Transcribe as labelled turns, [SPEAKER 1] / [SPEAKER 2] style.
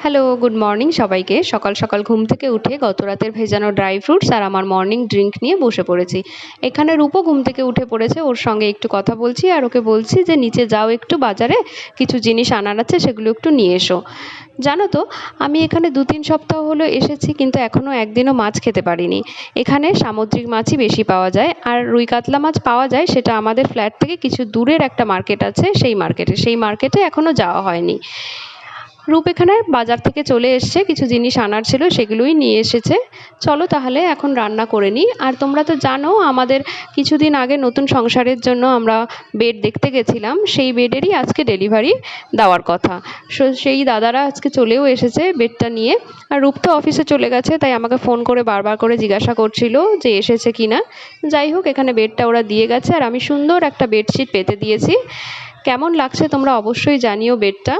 [SPEAKER 1] Hello, good morning সবাইকে। সকাল সকাল ঘুম থেকে উঠে গত রাতের ভেজানো ড্রাই ফ্রুটস আর আমার মর্নিং ড্রিঙ্ক নিয়ে বসে পড়েছি। এখানে রূপও ঘুম থেকে উঠে পড়েছে, ওর সঙ্গে একটু কথা বলছি আর ওকে বলছি যে নিচে যাও একটু বাজারে, কিছু জিনিস আনার আছে সেগুলো একটু নিয়ে এসো। জানো তো, আমি এখানে 2-3 সপ্তাহ হলো এসেছি কিন্তু এখনও একদিনও মাছ খেতে পারিনি। এখানে সামুদ্রিক মাছই বেশি পাওয়া যায়, আর রুই কাতলা মাছ পাওয়া যায় সেটা আমাদের ফ্ল্যাট থেকে কিছু দূরের একটা মার্কেট আছে, সেই মার্কেটে এখনও যাওয়া হয়নি। রূপ এখানে বাজার থেকে চলে এসছে, কিছু জিনিস আনার ছিল সেগুলোই নিয়ে এসেছে। চলো তাহলে এখন রান্না করে নিই। আর তোমরা তো জানো আমাদের কিছুদিন আগে নতুন সংসারের জন্য আমরা বেড দেখতে গেছিলাম, সেই বেডেরই আজকে ডেলিভারি দেওয়ার কথা। সেই দাদারা আজকে চলেও এসেছে বেডটা নিয়ে। আর রূপ তো অফিসে চলে গেছে, তাই আমাকে ফোন করে বারবার করে জিজ্ঞাসা করছিল যে এসেছে কি না। যাই হোক, এখানে বেডটা ওরা দিয়ে গেছে আর আমি সুন্দর একটা বেডশিট পেতে দিয়েছি। কেমন লাগছে তোমরা অবশ্যই জানিও বেডটা।